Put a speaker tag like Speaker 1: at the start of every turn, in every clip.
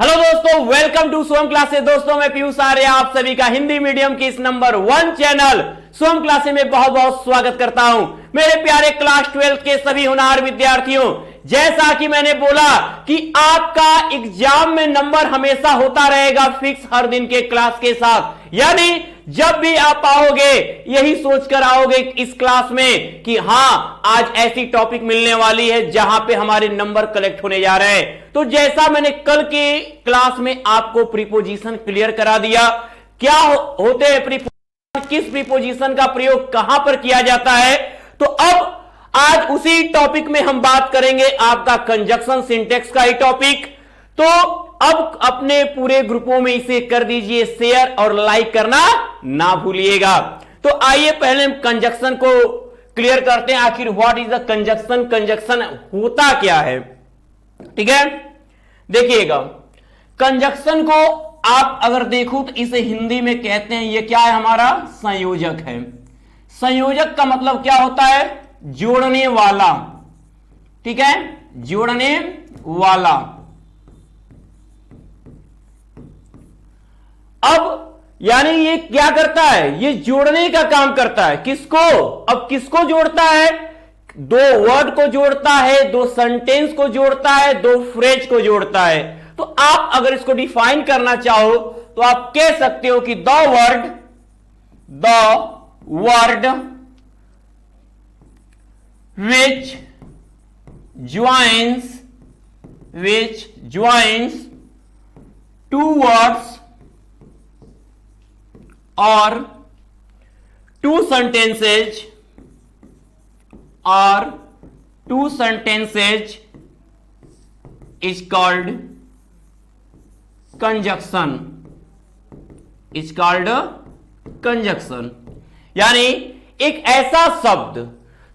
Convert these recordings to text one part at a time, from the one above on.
Speaker 1: Hello दोस्तों, welcome to Som classes. दोस्तों मैं पीयूष आर्य आप सभी का हिंदी मीडियम की इस नंबर 1 चैनल सोम क्लासेस में बहुत बहुत स्वागत करता हूं। मेरे प्यारे क्लास 12 के सभी होनहार विद्यार्थियों, जैसा कि मैंने बोला कि आपका एग्जाम में नंबर हमेशा होता रहेगा फिक्स हर दिन के क्लास के साथ, यानी जब भी आप आओगे यही सोचकर आओगे इस क्लास में कि हां आज ऐसी टॉपिक मिलने वाली है जहां पे हमारे नंबर कलेक्ट होने जा रहे हैं। तो जैसा मैंने कल के क्लास में आपको प्रीपोजिशन क्लियर करा दिया, क्या होते हैं प्रीपोजिशन, किस प्रीपोजिशन का प्रयोग कहां पर किया जाता है, तो अब आज उसी टॉपिक में हम बात करेंगे आपका कंजक्शन सिंटेक्स का ही टॉपिक। तो अब अपने पूरे ग्रुपों में इसे कर दीजिए शेयर और लाइक करना ना भूलिएगा। तो आइए पहले हम कंजक्शन को क्लियर करते हैं, आखिर what is the conjunction, conjunction होता क्या है। ठीक है, देखिएगा कंजक्शन को आप अगर देखो तो इसे हिंदी में कहते हैं, ये क्या है हमारा संयोजक है। संयोजक का मतलब क्या होता है, जोड़ने वाला। ठीक है, जोड़ने वाला। अब यानी ये क्या करता है, ये जोड़ने का काम करता है। किसको, अब किसको जोड़ता है, दो वर्ड को जोड़ता है, दो सेंटेंस को जोड़ता है, दो फ्रेज को जोड़ता है। तो आप अगर इसको डिफाइन करना चाहो तो आप कह सकते हो कि the word which joins two words or two sentences is called conjunction, यानी एक ऐसा शब्द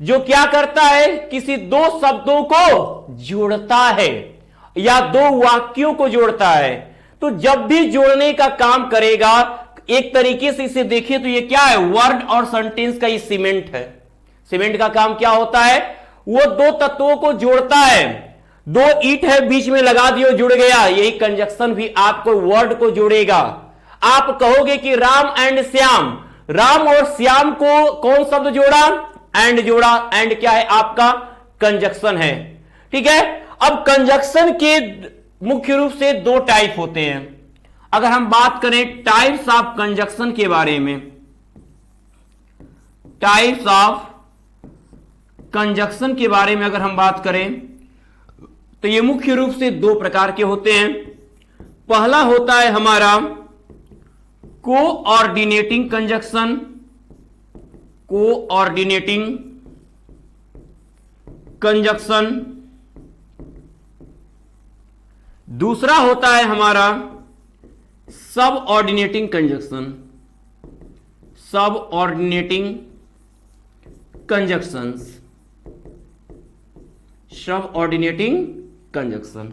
Speaker 1: जो क्या करता है, किसी दो शब्दों को जोड़ता है या दो वाक्यों को जोड़ता है। तो जब भी जोड़ने का काम करेगा, एक तरीके से इसे देखिए तो ये क्या है, वर्ड और सेंटेंस का ये सीमेंट है। सीमेंट का काम क्या होता है, वो दो तत्वों को जोड़ता है। दो ईंट है, बीच में लगा दियो, जुड़ गया। यही कंजक्शन भी आपको वर्ड को जोड़ेगा। आप कहोगे कि राम एंड श्याम, राम और श्याम को कौन शब्द जोड़ा, एंड जोड़ा। एंड क्या है आपका, कंजक्शन है। ठीक है, अब कंजक्शन के मुख्य रूप से दो टाइप होते हैं। अगर हम बात करें टाइप्स ऑफ कंजक्शन के बारे में, टाइप्स ऑफ कंजक्शन के बारे में अगर हम बात करें तो ये मुख्य रूप से दो प्रकार के होते हैं। पहला होता है हमारा कोऑर्डिनेटिंग कंजक्शन, कोऑर्डिनेटिंग कंजक्शन। दूसरा होता है हमारा subordinating conjunction, subordinating conjunctions, subordinating conjunction.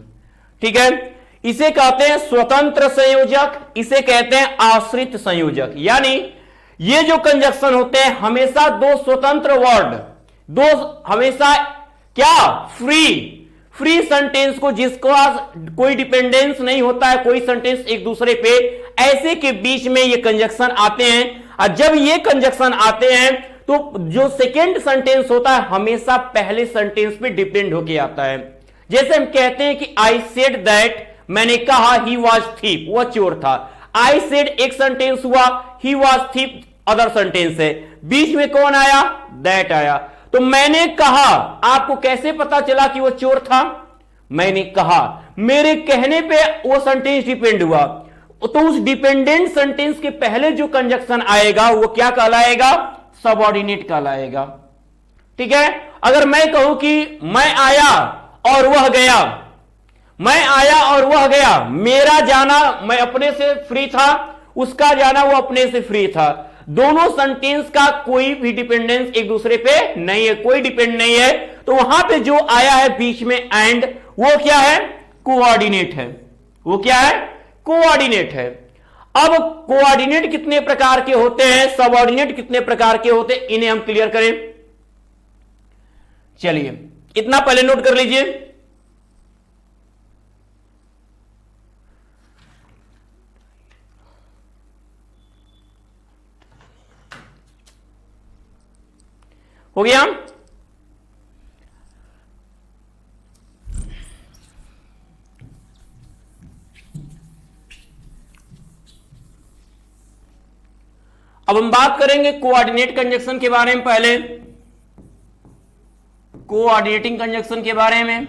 Speaker 1: ठीक है, इसे कहते हैं स्वतंत्र संयोजक, इसे कहते हैं आश्रित संयोजक। यानी ये जो कंजक्शन होते हैं हमेशा दो स्वतंत्र वर्ड, दो हमेशा क्या फ्री सेंटेंस को, जिसको कोई डिपेंडेंस नहीं होता है, कोई सेंटेंस एक दूसरे पे, ऐसे के बीच में ये कंजक्शन आते हैं। और जब ये कंजक्शन आते हैं तो जो सेकेंड सेंटेंस होता है हमेशा पहले सेंटेंस पे डिपेंड होके आता है। जैसे हम कहते हैं कि आई सेड दैट, मैंने कहा ही वॉज थीप, वह चोर था। आई सेड एक सेंटेंस हुआ, he was thief other sentence है, बीच में कौन आया, दैट आया। तो मैंने कहा, आपको कैसे पता चला कि वो चोर था, मैंने कहा, मेरे कहने पे वो सेंटेंस डिपेंड हुआ। तो उस डिपेंडेंट सेंटेंस के पहले जो कंजक्शन आएगा वो क्या कहलाएगा, सबऑर्डिनेट कहलाएगा। ठीक है, अगर मैं कहूं कि मैं आया और वह गया, मैं आया और वह गया, मेरा जाना मैं अपने से फ्री था, उसका जाना वो अपने से फ्री था। दोनों सेंटेंस का कोई भी डिपेंडेंस एक दूसरे पे नहीं है, कोई डिपेंड नहीं है। तो वहां पे जो आया है बीच में एंड, वो क्या है, कोऑर्डिनेट है। वो क्या है, कोऑर्डिनेट है। अब कोऑर्डिनेट कितने प्रकार के होते हैं, सबऑर्डिनेट कितने प्रकार के होते हैं, इन्हें हम क्लियर करें। चलिए इतना पहले नोट कर लीजिए। हो गया। अब हम बात करेंगे कोऑर्डिनेट कंजक्शन के बारे में। पहले कोऑर्डिनेटिंग कंजक्शन के बारे में।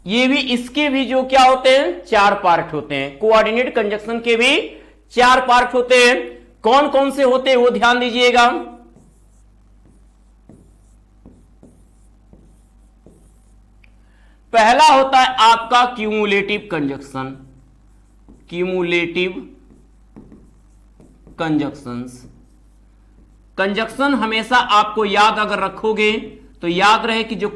Speaker 1: ये भी, इसके भी जो क्या होते हैं, 4 पार्ट होते हैं। कोऑर्डिनेट कंजक्शन के भी 4 पार्ट होते हैं। कौन कौन से होते हैं वो ध्यान दीजिएगा। पहला होता है आपका cumulative conjunction. Cumulative conjunctions. Conjunction हमेशा आपको याद अगर रखोगे तो याद रहे कि जो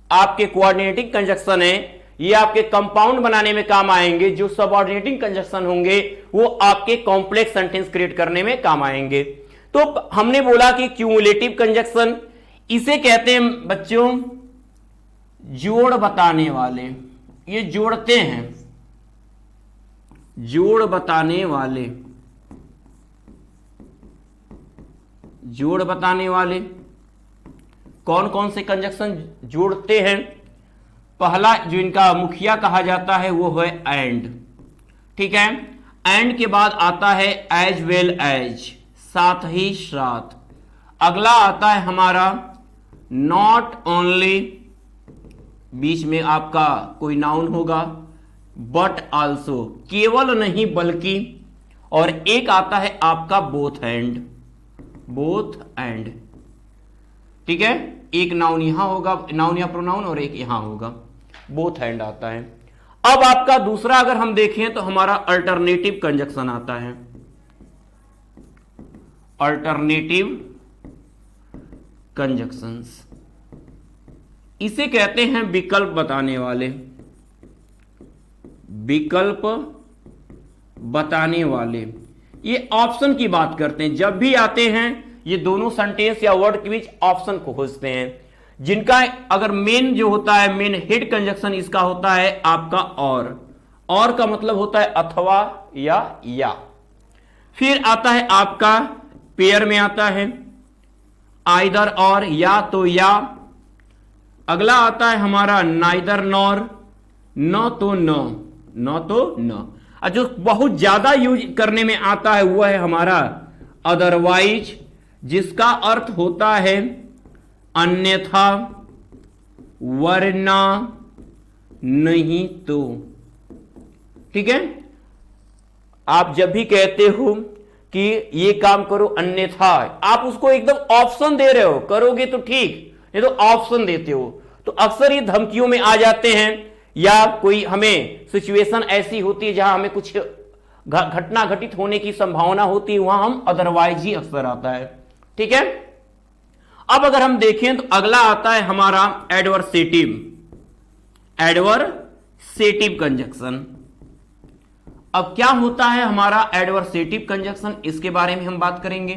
Speaker 1: आपके कोऑर्डिनेटिंग कंजक्शन है ये आपके कंपाउंड बनाने में काम आएंगे। जो सबऑर्डिनेटिंग कंजक्शन होंगे वो आपके कॉम्प्लेक्स सेंटेंस क्रिएट करने में काम आएंगे। तो हमने बोला कि क्यूमुलेटिव कंजक्शन, इसे कहते हैं बच्चों जोड़ बताने वाले। ये जोड़ते हैं, जोड़ बताने वाले, जोड़ बताने वाले। कौन कौन से कंजक्शन जोड़ते हैं? पहला जो इनका मुखिया कहा जाता है वो है एंड। ठीक है, एंड के बाद आता है एज वेल एज, साथ ही साथ। अगला आता है हमारा नॉट ओनली, बीच में आपका कोई नाउन होगा, बट आल्सो, केवल नहीं बल्कि। और एक आता है आपका बोथ एंड, बोथ एंड। ठीक है, एक नाउन यहां होगा, नाउन या प्रोनाउन, और एक यहां होगा, बोथ एंड आता है। अब आपका दूसरा अगर हम देखें तो हमारा अल्टरनेटिव कंजक्शन आता है। अल्टरनेटिव कंजक्शंस, इसे कहते हैं विकल्प बताने वाले। विकल्प बताने वाले, ये ऑप्शन की बात करते हैं। जब भी आते हैं ये दोनों सेंटेंस या वर्ड के बीच ऑप्शन को खोजते हैं, जिनका अगर मेन जो होता है, मेन हेड कंजक्शन इसका होता है आपका और का मतलब होता है अथवा या। फिर आता है आपका पेयर में आता है आइदर और, या तो या। अगला आता है हमारा नाइदर नॉर, न तो न तो न। और जो बहुत ज्यादा यूज करने में आता है वो है हमारा अदरवाइज, जिसका अर्थ होता है अन्यथा, वरना, नहीं तो। ठीक है, आप जब भी कहते हो कि ये काम करो अन्यथा, आप उसको एकदम ऑप्शन दे रहे हो, करोगे तो ठीक, नहीं तो ऑप्शन देते हो, तो अक्सर ये धमकियों में आ जाते हैं। या कोई हमें सिचुएशन ऐसी होती है जहां हमें कुछ घटना घटित होने की संभावना होती है, वहां हम अदरवाइज ही अक्सर आता है। ठीक है, अब अगर हम देखें तो अगला आता है हमारा एडवर्सेटिव, एडवर्सेटिव कंजक्शन। अब क्या होता है हमारा एडवर्सेटिव कंजक्शन, इसके बारे में हम बात करेंगे।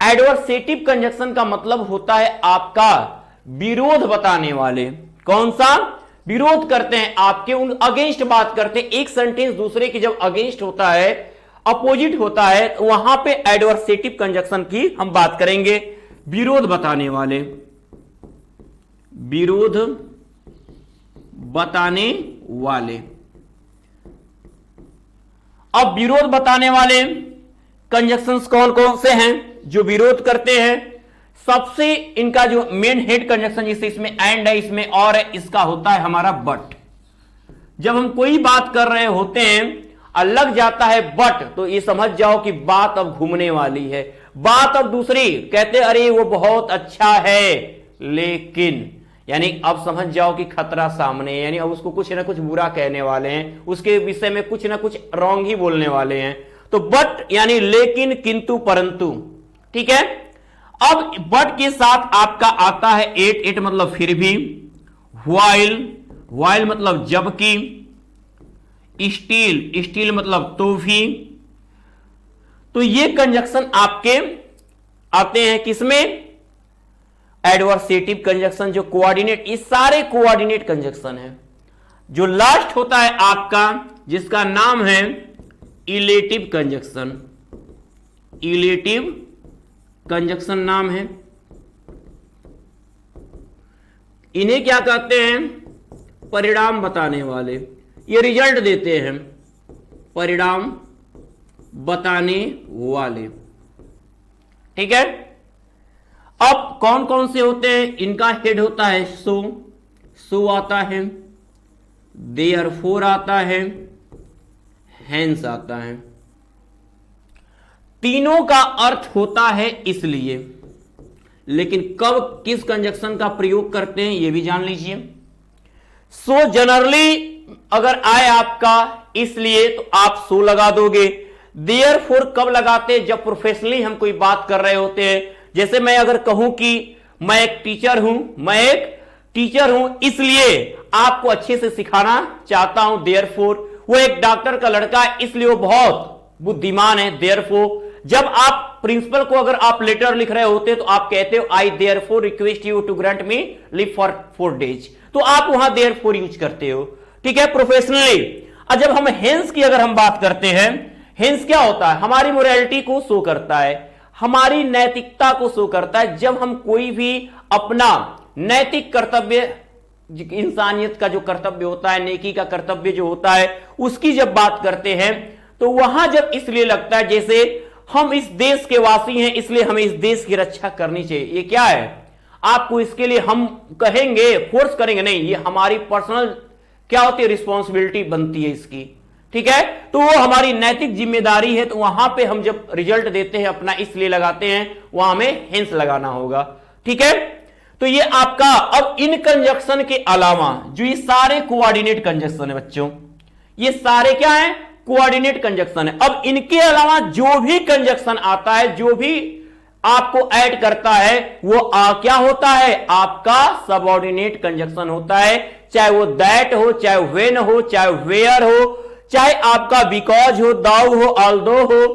Speaker 1: एडवर्सेटिव कंजक्शन का मतलब होता है आपका विरोध बताने वाले। कौन सा? विरोध करते हैं आपके, उन अगेंस्ट बात करते हैं। एक सेंटेंस दूसरे की जब अगेंस्ट होता है, अपोजिट होता है, तो वहां पे एडवर्सेटिव कंजक्शन की हम बात करेंगे। विरोध बताने वाले, विरोध बताने वाले। अब विरोध बताने वाले कंजक्शंस कौन कौन से हैं जो विरोध करते हैं? सबसे इनका जो मेन हेड कंजक्शन, जिससे इसमें एंड है, इसमें और है, इसका होता है हमारा बट। जब हम कोई बात कर रहे होते हैं और लग जाता है बट, तो ये समझ जाओ कि बात अब घूमने वाली है। बात अब दूसरी, कहते अरे वो बहुत अच्छा है लेकिन, यानी अब समझ जाओ कि खतरा सामने है, यानी अब उसको कुछ ना कुछ बुरा कहने वाले हैं, उसके विषय में कुछ ना कुछ रॉन्ग ही बोलने वाले हैं। तो बट यानी लेकिन, किंतु, परंतु। ठीक है, अब बट के साथ आपका आता है एट मतलब फिर भी, व्हाइल मतलब जबकि, स्टील मतलब तो भी। तो ये कंजक्शन आपके आते हैं किसमें? एडवर्सेटिव कंजक्शन, जो कोऑर्डिनेट, ये सारे कोऑर्डिनेट कंजक्शन है। जो लास्ट होता है आपका, जिसका नाम है इलेटिव कंजक्शन। इलेटिव कंजक्शन नाम है। इन्हें क्या कहते हैं? परिणाम बताने वाले। ये रिजल्ट देते हैं, परिणाम बताने वाले। ठीक है। अब कौन कौन से होते हैं? इनका हेड होता है सो आता है, देयरफॉर आता है, हेंस आता है। तीनों का अर्थ होता है इसलिए, लेकिन कब किस कंजक्शन का प्रयोग करते हैं यह भी जान लीजिए। सो जनरली अगर आए आपका इसलिए तो आप सो लगा दोगे। देयरफॉर कब लगाते हैं? जब प्रोफेशनली हम कोई बात कर रहे होते हैं। जैसे मैं अगर कहूं कि मैं एक टीचर हूं, इसलिए आपको अच्छे से सिखाना चाहता हूं, देयरफॉर। वो एक डॉक्टर का लड़का है, इसलिए वो बहुत बुद्धिमान है, देयरफॉर। जब आप प्रिंसिपल को अगर आप लेटर लिख रहे होते तो आप कहते हो I therefore request you to grant me leave for 4 days, तो आप वहां देयरफॉर यूज करते हो। ठीक है, प्रोफेशनली। और जब हम हेंस की अगर हम बात करते हैं, हेंस क्या होता है? हमारी मोरालिटी को शो करता है, हमारी नैतिकता को शो करता है। जब हम कोई भी अपना नैतिक कर्तव्य, इंसानियत का जो कर्तव्य होता है, नेकी का कर्तव्य जो होता है, उसकी जब बात करते हैं तो वहां जब इसलिए लगता है जैसे हम इस देश के वासी हैं, इसलिए हमें इस देश की रक्षा करनी चाहिए। ये क्या है? आपको इसके लिए हम कहेंगे, फोर्स करेंगे नहीं, ये हमारी पर्सनल क्या होती है, रिस्पॉन्सिबिलिटी बनती है इसकी। ठीक है, तो वो हमारी नैतिक जिम्मेदारी है। तो वहां पे हम जब रिजल्ट देते हैं अपना इसलिए लगाते हैं, वहां हमें हेंस लगाना होगा। ठीक है, तो ये आपका। अब इन कंजक्शन के अलावा जो ये सारे कोऑर्डिनेट कंजक्शन है बच्चों, ये सारे क्या है? कोऑर्डिनेट कंजक्शन है। अब इनके अलावा जो भी कंजक्शन आता है, जो भी आपको ऐड करता है, वो क्या होता है? आपका सबऑर्डिनेट कंजक्शन होता है। चाहे वो दैट हो, चाहे व्हेन हो, चाहे वेयर हो, चाहे आपका बिकॉज हो, दाउ हो, ऑल्दो हो,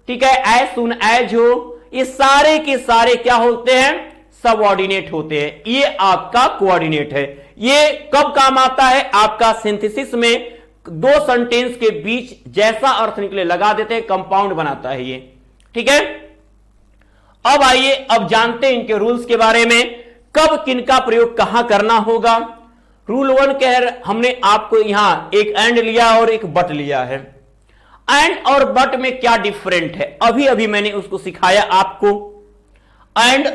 Speaker 1: ठीक है, एज सुन एज हो, ये सारे के सारे क्या होते हैं? सबऑर्डिनेट होते हैं। ये आपका कोऑर्डिनेट है। ये कब काम आता है? आपका सिंथेसिस में दो सेंटेंस के बीच जैसा अर्थ निकले लगा देते हैं, कंपाउंड बनाता है ये। ठीक है, अब आइए अब जानते हैं इनके रूल्स के बारे में, कब किनका प्रयोग कहां करना होगा। रूल 1 कह हमने आपको यहां एक एंड लिया और एक बट लिया है। एंड और बट में क्या डिफरेंट है, अभी अभी मैंने उसको सिखाया आपको। एंड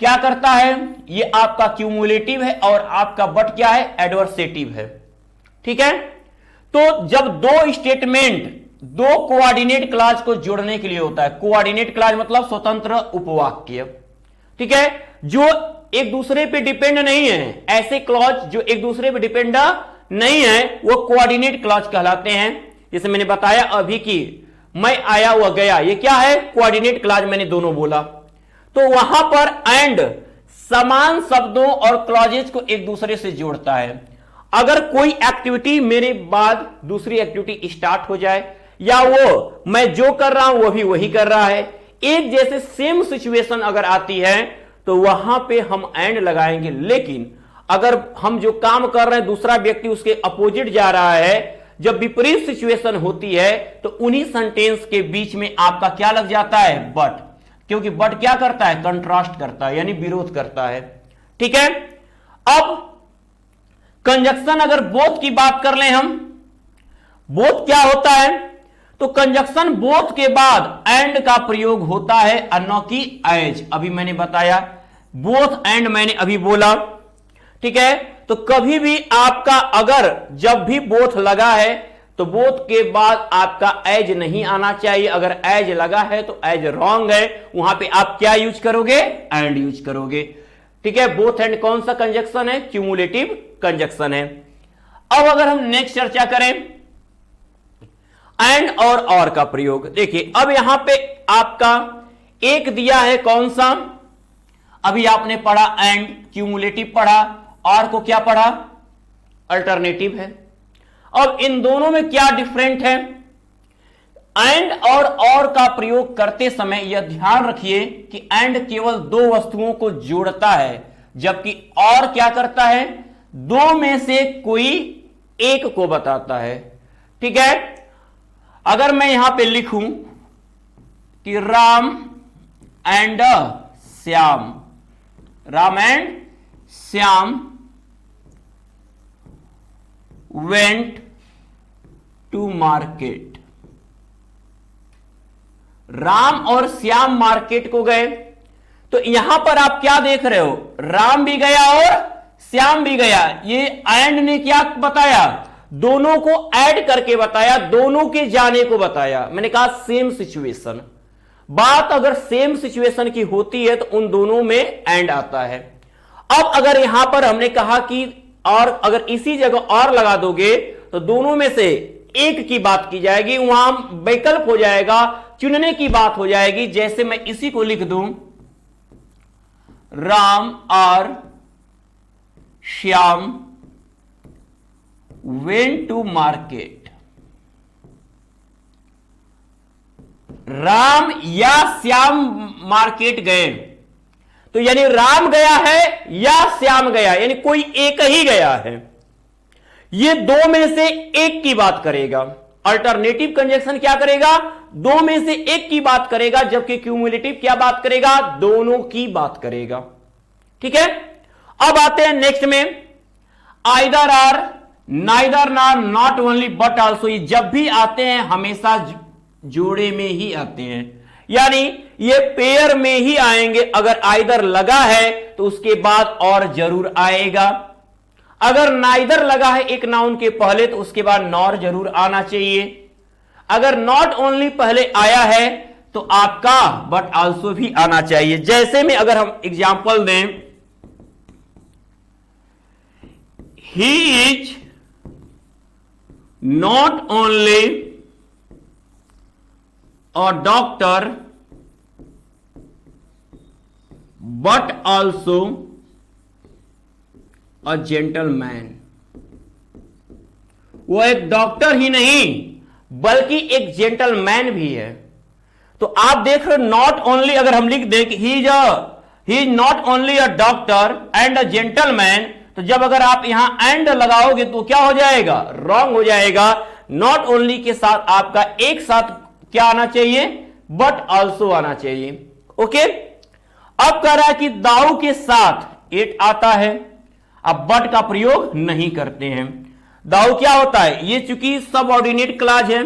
Speaker 1: क्या करता है? ये आपका क्यूमुलेटिव है और आपका बट क्या है? एडवर्सेटिव है। ठीक है, तो जब दो स्टेटमेंट दो कोऑर्डिनेट क्लॉज को जोड़ने के लिए होता है, कोऑर्डिनेट क्लॉज मतलब स्वतंत्र उपवाक्य, ठीक है, जो एक दूसरे पे डिपेंड नहीं है, ऐसे क्लॉज जो एक दूसरे पे डिपेंड नहीं है, वो कोऑर्डिनेट क्लॉज कहलाते हैं। जैसे मैंने बताया अभी कि मैं आया वह गया, ये क्या है? कोऑर्डिनेट क्लॉज, मैंने दोनों बोला। तो वहां पर एंड समान शब्दों और क्लॉजेज को एक दूसरे से जोड़ता है। अगर कोई एक्टिविटी मेरे बाद दूसरी एक्टिविटी स्टार्ट हो जाए, या वो मैं जो कर रहा हूं वो भी वही कर रहा है, एक जैसे सेम सिचुएशन अगर आती है तो वहां पे हम एंड लगाएंगे। लेकिन अगर हम जो काम कर रहे हैं दूसरा व्यक्ति उसके अपोजिट जा रहा है, जब विपरीत सिचुएशन होती है तो उन्हीं सेंटेंस के बीच में आपका क्या लग जाता है? बट। क्योंकि बट क्या करता है? कंट्रास्ट करता है, यानी विरोध करता है। ठीक है, अब कंजक्शन अगर बोथ की बात कर लें हम, बोथ क्या होता है? तो कंजक्शन बोथ के बाद एंड का प्रयोग होता है, न कि एज। अभी मैंने बताया बोथ एंड मैंने अभी बोला। ठीक है, तो कभी भी आपका अगर जब भी बोथ लगा है तो बोथ के बाद आपका एज नहीं आना चाहिए। अगर एज लगा है तो एज रॉन्ग है, वहां पे आप क्या यूज करोगे? एंड यूज करोगे। ठीक है, बोथ एंड कौन सा कंजक्शन है? क्यूमुलेटिव कंजक्शन है। अब अगर हम नेक्स्ट चर्चा करें एंड और का प्रयोग, देखिए अब यहां पे आपका एक दिया है, कौन सा? अभी आपने पढ़ा एंड, क्यूमुलेटिव पढ़ा, और को क्या पढ़ा? अल्टरनेटिव है। अब इन दोनों में क्या डिफरेंट है? एंड और का प्रयोग करते समय यह ध्यान रखिए कि एंड केवल दो वस्तुओं को जोड़ता है, जबकि और क्या करता है? दो में से कोई एक को बताता है। ठीक है, अगर मैं यहां पे लिखूं कि Ram and Shyam, Ram and Shyam went to market, Ram और श्याम मार्केट को गए। तो यहां पर आप क्या देख रहे हो, राम भी गया और श्याम भी गया। ये एंड ने क्या बताया, दोनों को ऐड करके बताया, दोनों के जाने को बताया। मैंने कहा सेम सिचुएशन, बात अगर सेम सिचुएशन की होती है तो उन दोनों में एंड आता है। अब अगर यहां पर हमने कहा कि और अगर इसी जगह और लगा दोगे तो दोनों में से एक की बात की जाएगी, वहां विकल्प हो जाएगा, चुनने की बात हो जाएगी। जैसे मैं इसी को लिख दूं, राम और Shyam went to market, Ram या श्याम मार्केट गए। तो यानी राम गया है या श्याम गया, यानी कोई एक ही गया है। ये दो में से एक की बात करेगा। अल्टरनेटिव कंजक्शन क्या करेगा, दो में से एक की बात करेगा, जबकि क्यूमुलेटिव क्या बात करेगा, दोनों की बात करेगा। ठीक है, अब आते हैं नेक्स्ट में, either or, neither nor, not only but also. ये जब भी आते हैं हमेशा जोड़े में ही आते हैं, यानी ये पेयर में ही आएंगे। अगर आइदर लगा है तो उसके बाद और जरूर आएगा। अगर नाइदर लगा है एक नाउन के पहले तो उसके बाद नॉर जरूर आना चाहिए। अगर नॉट ओनली पहले आया है तो आपका बट आल्सो भी आना चाहिए। जैसे में अगर हम एग्जांपल दें, he is not only a doctor but also a gentleman. वो एक डॉक्टर ही नहीं बल्कि एक जेंटलमैन भी है। तो आप देख रहे हो, नॉट ओनली अगर हम लिख दें कि he is not only a doctor and a gentleman, तो जब अगर आप यहां एंड लगाओगे तो क्या हो जाएगा, रॉन्ग हो जाएगा। नॉट ओनली के साथ आपका एक साथ क्या आना चाहिए, बट ऑल्सो आना चाहिए। ओके, अब कह रहा है कि दाऊ के साथ एट आता है, अब बट का प्रयोग नहीं करते हैं। दाऊ क्या होता है, ये चूंकि सबऑर्डिनेट क्लॉज है,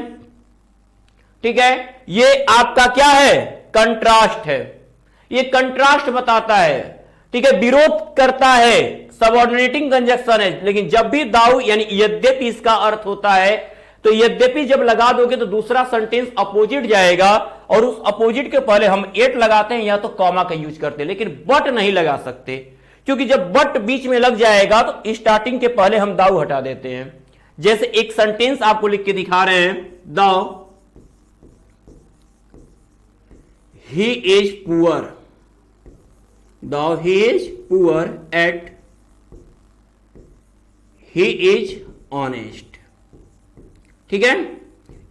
Speaker 1: ठीक है, ये आपका क्या है, कंट्रास्ट है, ये कंट्रास्ट बताता है, ठीक है, विरोध करता है, सबऑर्डिनेटिंग कंजक्शन है। लेकिन जब भी दाऊ यानी यद्यपि इसका अर्थ होता है, तो यद्यपि जब लगा दोगे तो दूसरा सेंटेंस अपोजिट जाएगा, और उस अपोजिट के पहले हम एट लगाते हैं या तो कॉमा का यूज करते हैं, लेकिन बट नहीं लगा सकते, क्योंकि जब बट बीच में लग जाएगा तो स्टार्टिंग के पहले हम दाऊ हटा देते हैं। जैसे एक सेंटेंस आपको लिख के दिखा रहे हैं, though he is poor, though he is poor yet he is honest. ठीक है,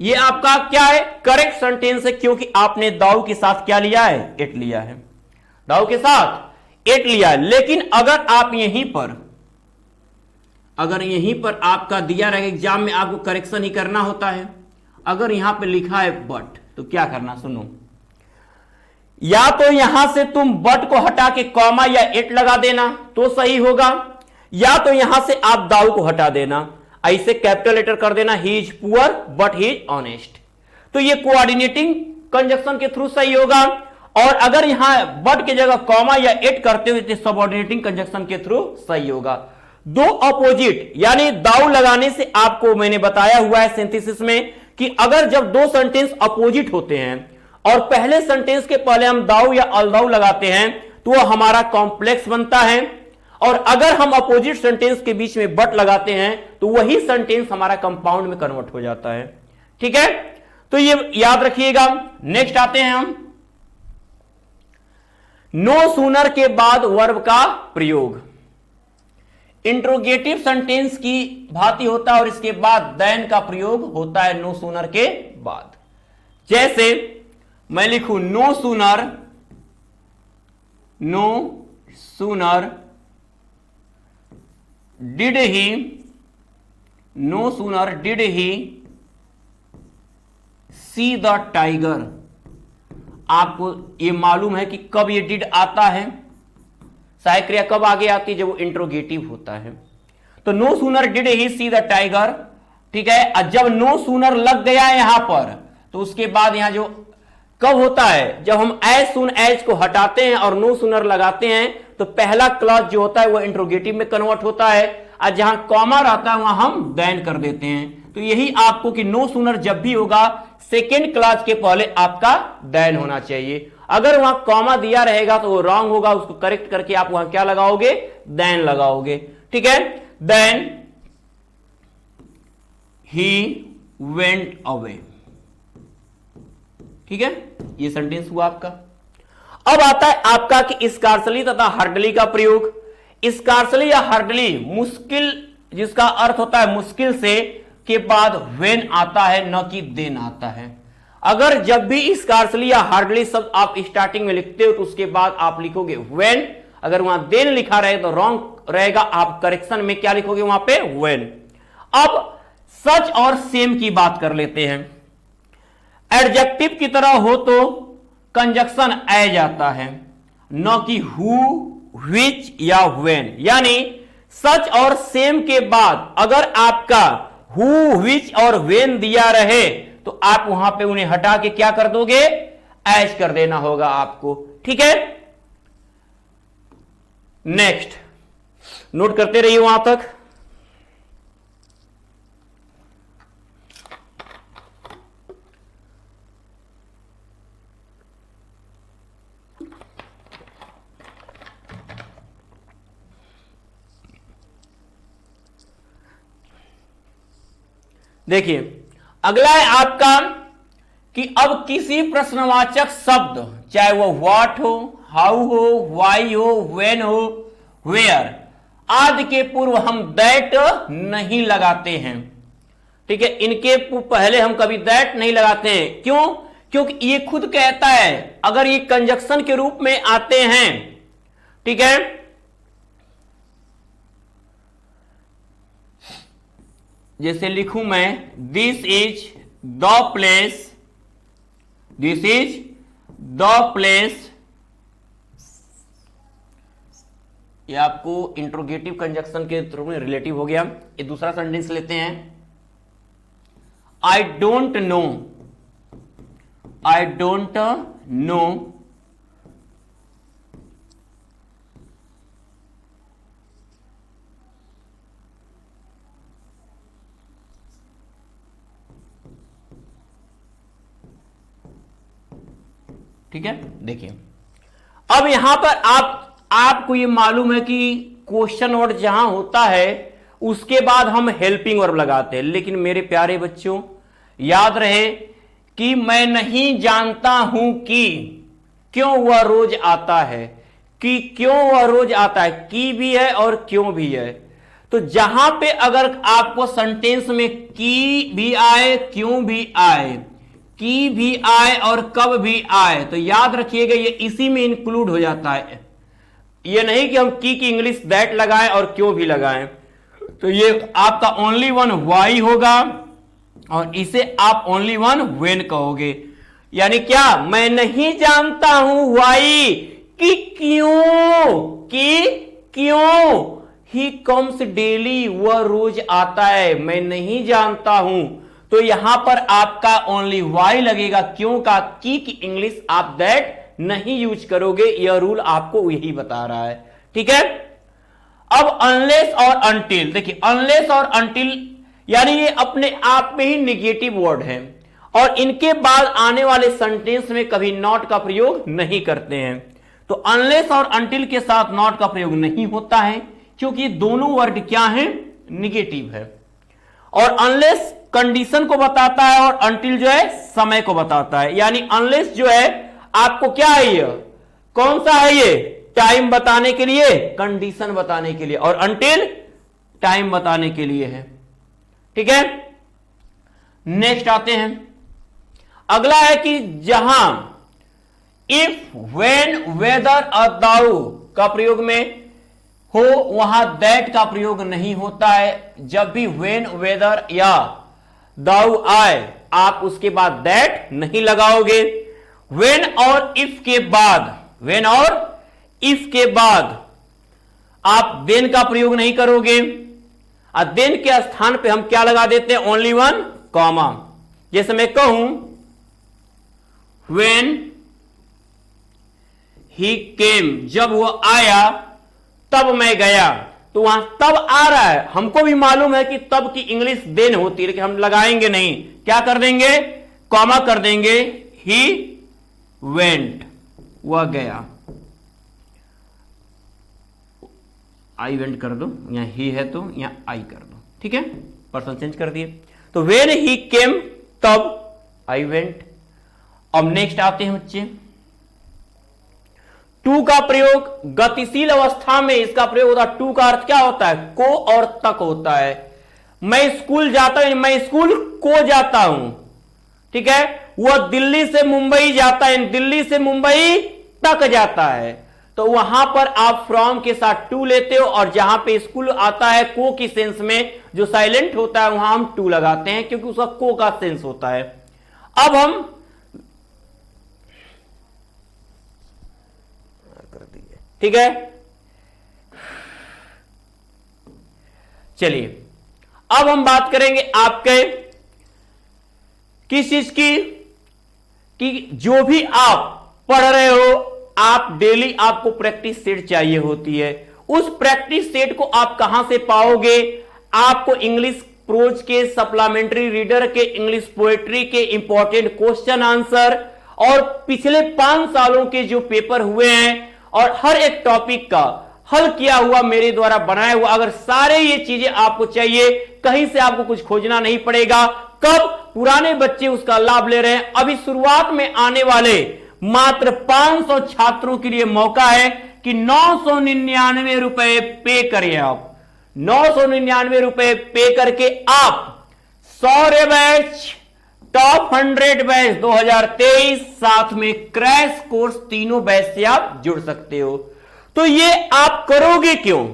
Speaker 1: ये आपका क्या है, करेक्ट सेंटेंस है, क्योंकि आपने दाऊ के साथ क्या लिया है, एट लिया है, दाऊ के साथ एट लिया है। लेकिन अगर आप यहीं पर आपका दिया रहे एग्जाम में आपको करेक्शन ही करना होता है, अगर यहां पे लिखा है बट, तो क्या करना, सुनो, या तो यहां से तुम बट को हटा के कॉमा या एट लगा देना तो सही होगा, या तो यहां से आप दाऊ को हटा देना, ऐसे कैपिटल लेटर कर देना, ही is poor but he is honest. तो ये कोऑर्डिनेटिंग कंजक्शन के थ्रू सही होगा। और अगर यहां बट की जगह कॉमा या एट करते हुए तो सबऑर्डिनेटिंग कंजक्शन के थ्रू सही होगा। दो अपोजिट यानी दाऊ लगाने से आपको मैंने बताया हुआ है सिंथेसिस में कि अगर जब दो सेंटेंस अपोजिट होते हैं और पहले सेंटेंस के पहले हम दाऊ या अलदाऊ लगाते हैं तो वो हमारा कॉम्प्लेक्स बनता है, और अगर हम अपोजिट सेंटेंस के बीच में बट लगाते हैं तो वही सेंटेंस हमारा कंपाउंड में कन्वर्ट हो जाता है। ठीक है, तो ये याद रखिएगा। नेक्स्ट आते हैं हम, नो सूनर के बाद वर्ब का प्रयोग इंट्रोगेटिव सेंटेंस की भांति होता है, और इसके बाद देन का प्रयोग होता है नो सूनर के बाद। जैसे मैं लिखूं, no sooner did he no sooner did he see the tiger. आपको ये मालूम है कि कब ये डिड आता है, सहायक क्रिया कब आगे आती है, जब वो इंट्रोगेटिव होता है। तो no sooner did he see the tiger, ठीक है। जब नो सूनर लग गया है यहां पर, तो उसके बाद यहां जो कब होता है, जब हम एज सुन एज को हटाते हैं और नो सूनर लगाते हैं, तो पहला क्लॉज जो होता है वो इंट्रोगेटिव में कन्वर्ट होता है, और जहां कॉमा रहता है वहां हम देन कर देते हैं। तो यही आपको कि नो सूनर जब भी होगा, सेकेंड क्लॉज के पहले आपका देन होना चाहिए। अगर वहां कॉमा दिया रहेगा तो वो रॉन्ग होगा, उसको करेक्ट करके आप वहां क्या लगाओगे, देन लगाओगे, ठीक है। देन ही वेंट अवे, ठीक है, ये सेंटेंस हुआ आपका। अब आता है आपका कि स्कार्सली तथा हार्डली का प्रयोग। स्कार्सली या हार्डली, मुश्किल जिसका अर्थ होता है मुश्किल से, के बाद व्हेन आता है, न कि देन आता है। अगर जब भी स्कार्सली या हार्डली शब्द आप स्टार्टिंग में लिखते हो तो उसके बाद आप लिखोगे व्हेन। अगर वहां देन लिखा रहे तो रॉन्ग रहेगा, आप करेक्शन में क्या लिखोगे वहां पे, व्हेन। अब सच और सेम की बात कर लेते हैं। एडजेक्टिव की तरह हो तो कंजक्शन एज आता है, न कि हु, व्हिच या व्हेन। यानी सच और सेम के बाद अगर आपका हु, व्हिच और व्हेन दिया रहे तो आप वहां पे उन्हें हटा के क्या कर दोगे, एज कर देना होगा आपको, ठीक है। नेक्स्ट नोट करते रहिए वहां तक। देखिए अगला है आपका कि अब किसी प्रश्नवाचक शब्द, चाहे वो व्हाट हो, हाउ हो, वाई हो, व्हेन हो, वेयर आदि के पूर्व हम दैट नहीं लगाते हैं, ठीक है। इनके पहले हम कभी दैट नहीं लगाते हैं। क्यों? क्योंकि ये खुद कहता है अगर ये कंजक्शन के रूप में आते हैं, ठीक है, जैसे लिखूं मैं this is the place, this is the place, ये आपको इंट्रोगेटिव कंजक्शन के थ्रू में रिलेटिव हो गया। ये दूसरा सेंटेंस लेते हैं, I don't know, I don't know ठीक है। देखिए अब यहां पर आपको ये मालूम है कि क्वेश्चन वर्ड जहां होता है उसके बाद हम हेल्पिंग वर्ब लगाते हैं, लेकिन मेरे प्यारे बच्चों याद रहे कि मैं नहीं जानता हूं कि क्यों वह रोज आता है, कि क्यों वह रोज आता है, की भी है और क्यों भी है। तो जहां पे अगर आपको सेंटेंस में की भी आए, क्यों भी आए, की भी आए और कब भी आए, तो याद रखिएगा ये इसी में इंक्लूड हो जाता है। ये नहीं कि हम की इंग्लिश दैट लगाएं और क्यों भी लगाएं। तो ये आपका ओनली वन वाई होगा और इसे आप ओनली वन व्हेन कहोगे। यानी क्या, मैं नहीं जानता हूं वाई, कि क्यों ही कम्स डेली, वह रोज आता है, मैं नहीं जानता हूं। तो यहां पर आपका ओनली वाई लगेगा, क्यों का की इंग्लिश आप दैट नहीं यूज करोगे। यह रूल आपको यही बता रहा है, ठीक है। अब अनलेस और अनटिल, देखिए अनलेस और अनटिल यानी ये अपने आप में ही निगेटिव वर्ड है और इनके बाद आने वाले सेंटेंस में कभी नॉट का प्रयोग नहीं करते हैं। तो अनलेस और अनटिल के साथ नॉट का प्रयोग नहीं होता है क्योंकि दोनों वर्ड क्या है, निगेटिव है। और अनलेस कंडीशन को बताता है और अनटिल जो है समय को बताता है। यानी अनलेस जो है आपको क्या है, ये कौन सा है, ये टाइम बताने के लिए, कंडीशन बताने के लिए, और अनटिल टाइम बताने के लिए है, ठीक है। नेक्स्ट आते हैं, अगला है कि जहां इफ, व्हेन, वेदर और दाउ का प्रयोग में हो वहां दैट का प्रयोग नहीं होता है। जब भी व्हेन, वेदर या दाउ आए आप उसके बाद दैट नहीं लगाओगे। व्हेन और इफ के बाद, व्हेन और इफ के बाद आप देन का प्रयोग नहीं करोगे। और देन के स्थान पे हम क्या लगा देते हैं? Only one comma. जैसे मैं कहूं व्हेन ही केम, जब वो आया तब मैं गया, तो वहां तब आ रहा है। हमको भी मालूम है कि तब की इंग्लिश देन होती है, लेकिन हम लगाएंगे नहीं। क्या कर देंगे? कॉमा कर देंगे। ही वेंट, वह गया। आई वेंट कर दो, यहां ही है तो यहां आई कर दो, ठीक है, पर्सन चेंज कर दिए। तो वेन ही केम तब आई वेंट। अब नेक्स्ट आते हैं बच्चे, टू का प्रयोग गतिशील अवस्था में इसका प्रयोग होता है। टू का अर्थ क्या होता है? को और तक होता है। मैं स्कूल जाता हूं, मैं स्कूल को जाता हूं, ठीक है। वह दिल्ली से मुंबई जाता है, दिल्ली से मुंबई तक जाता है। तो वहां पर आप फ्रॉम के साथ टू लेते हो, और जहां पे स्कूल आता है को की सेंस में, जो साइलेंट होता है वहां हम टू लगाते हैं, क्योंकि उसका को का सेंस होता है। अब हम कर दिए, ठीक है। चलिए अब हम बात करेंगे आपके किस चीज की, कि जो भी आप पढ़ रहे हो, आप डेली आपको प्रैक्टिस सेट चाहिए होती है। उस प्रैक्टिस सेट को आप कहां से पाओगे? आपको इंग्लिश प्रोज के, सप्लीमेंट्री रीडर के, इंग्लिश पोएट्री के इंपॉर्टेंट क्वेश्चन आंसर और पिछले 5 सालों के जो पेपर हुए हैं और हर एक टॉपिक का हल किया हुआ मेरे द्वारा बनाया हुआ, अगर सारे ये चीजें आपको चाहिए, कहीं से आपको कुछ खोजना नहीं पड़ेगा। कब? पुराने बच्चे उसका लाभ ले रहे हैं। अभी शुरुआत में आने वाले मात्र 500 छात्रों के लिए मौका है कि 999 रुपए पे करिए। आप 999 रुपए पे करके आप 100 बैच, टॉप 100 बैच 2023, साथ में क्रैश कोर्स, तीनों बैच से आप जुड़ सकते हो। तो ये आप करोगे क्यों?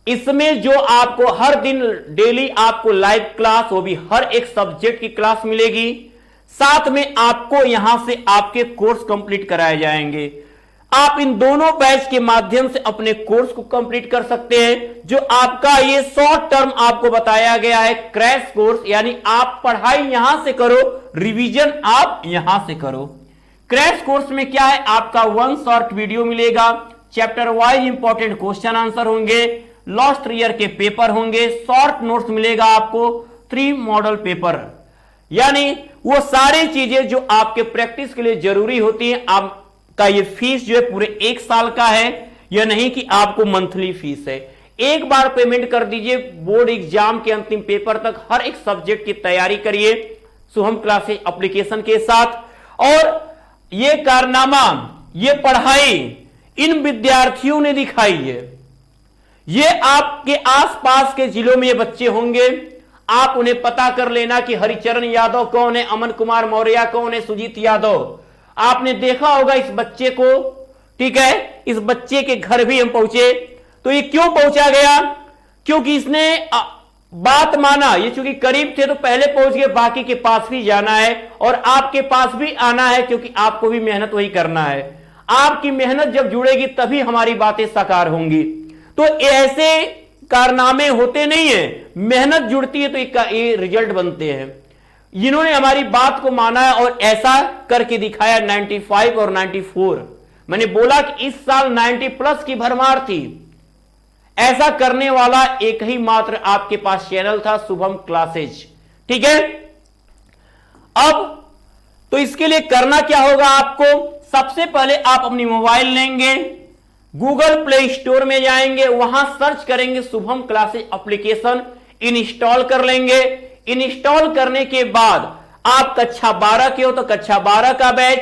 Speaker 1: इसमें जो आपको हर दिन डेली आपको लाइव क्लास, वो भी हर एक सब्जेक्ट की क्लास मिलेगी, साथ में आपको यहां से आपके कोर्स कंप्लीट कराए जाएंगे। आप इन दोनों बैच के माध्यम से अपने कोर्स को कंप्लीट कर सकते हैं। जो आपका ये शॉर्ट टर्म आपको बताया गया है क्रैश कोर्स, यानी आप पढ़ाई यहां से करो, रिवीजन आप यहां से करो। क्रैश कोर्स में क्या है? आपका 1 शॉर्ट वीडियो मिलेगा, chapter wise important question answer होंगे, लास्ट ईयर के पेपर होंगे, शॉर्ट नोट्स मिलेगा आपको, 3 मॉडल पेपर, यानी वो सारी चीजें जो आपके प्रैक्टिस के लिए जरूरी होती है। आपका ये फीस जो है पूरे 1 साल का है, यह नहीं कि आपको मंथली फीस है। एक बार पेमेंट कर दीजिए, बोर्ड एग्जाम के अंतिम पेपर तक हर एक सब्जेक्ट की तैयारी करिए शुभम क्लासेस एप्लीकेशन के साथ। और ये कारनामा, ये पढ़ाई इन विद्यार्थियों ने दिखाई है। ये आपके आसपास के जिलों में ये बच्चे होंगे, आप उन्हें पता कर लेना कि हरिचरण यादव कौन है, अमन कुमार मौर्य कौन है, सुजीत यादव। आपने देखा होगा इस बच्चे को, ठीक है। इस बच्चे के घर भी हम पहुंचे। तो ये क्यों पहुंचा गया? क्योंकि इसने बात माना। ये चूंकि करीब थे तो पहले पहुंच गए, बाकी के पास भी जाना है और आपके पास भी आना है, क्योंकि आपको भी मेहनत वही करना है। आपकी मेहनत जब जुड़ेगी तभी हमारी बातें साकार होंगी। तो ऐसे कारनामे होते नहीं है, मेहनत जुड़ती है तो ये रिजल्ट बनते हैं। इन्होंने हमारी बात को माना है और ऐसा करके दिखाया। 95 और 94, मैंने बोला कि इस साल 90 प्लस की भरमार थी। ऐसा करने वाला एक ही मात्र आपके पास चैनल था, शुभम क्लासेज, ठीक है। अब तो इसके लिए करना क्या होगा आपको? सबसे पहले आप अपनी मोबाइल लेंगे, गूगल प्ले स्टोर में जाएंगे, वहां सर्च करेंगे शुभम क्लासेज एप्लीकेशन, इंस्टॉल कर लेंगे। इंस्टॉल करने के बाद आप कक्षा 12 के हो तो कक्षा 12 का बैच,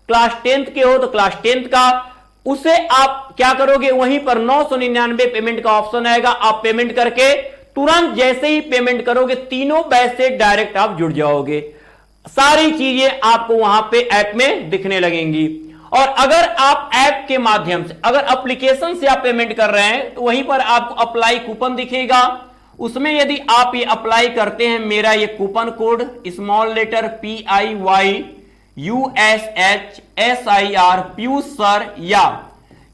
Speaker 1: क्लास 10th के हो तो क्लास 10th का, उसे आप क्या करोगे? वहीं पर 999 पेमेंट का ऑप्शन आएगा। आप पेमेंट करके तुरंत जैसे ही पेमेंट करोगे, तीनों बैच से डायरेक्ट आप जुड़ जाओगे। सारी चीजें आपको वहां पे ऐप में दिखने लगेंगी। और अगर आप ऐप के माध्यम से, अगर एप्लीकेशन से आप पेमेंट कर रहे हैं तो वहीं पर आपको अप्लाई कूपन दिखेगा। उसमें यदि आप ये अप्लाई करते हैं, मेरा ये coupon code small letter PIYUSHSIR Piyush sir, या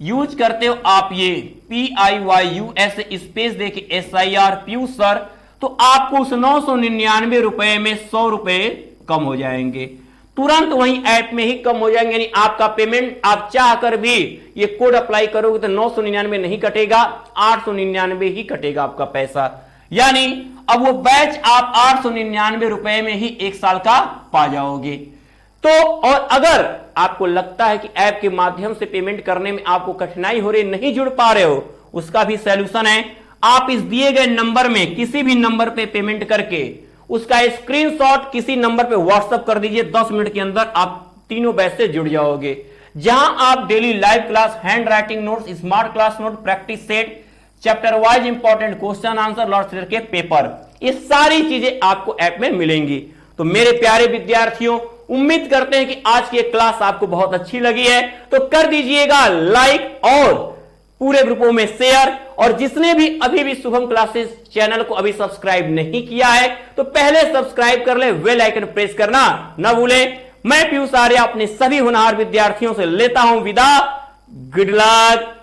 Speaker 1: यूज करते हो आप ये PIYUS स्पेस देके SIR पीयूष सर, तो आपको उस 999 रुपए में 100 रुपए कम हो जाएंगे, तुरंत वहीं ऐप में ही कम हो जाएंगे। यानी आपका पेमेंट आप चाह कर भी ये कोड अप्लाई करोगे तो 999 नहीं कटेगा, 899 ही कटेगा आपका पैसा। यानी अब वो बैच आप 899 रुपए में ही 1 साल का पा जाओगे। तो और अगर आपको लगता है कि ऐप के माध्यम से पेमेंट करने में आपको कठिनाई हो रही, नहीं जुड़ पा रहे हो, उसका भी सॉल्यूशन है। आप इस दिए गए नंबर में किसी भी नंबर पे पेमेंट करके उसका स्क्रीनशॉट किसी नंबर पे व्हाट्सएप कर दीजिए, 10 मिनट के अंदर आप तीनों बैच से जुड़ जाओगे, जहां आप daily live class, hand writing notes, smart class note, practice set, chapter wise important question answer, Lord के पेपर, ये सारी चीजें आपको ऐप में मिलेंगी। तो मेरे प्यारे विद्यार्थियों, उम्मीद करते हैं कि आज की क्लास आपको बहुत अच्छी लगी है, तो कर दीजिएगा लाइक और पूरे ग्रुपों में शेयर। और जिसने भी अभी भी शुभम क्लासेस चैनल को अभी सब्सक्राइब नहीं किया है तो पहले सब्सक्राइब कर ले, बेल आइकन प्रेस करना न भूलें। मैं पीयूष आर्य अपने सभी होनहार विद्यार्थियों से लेता हूं विदा। Good luck.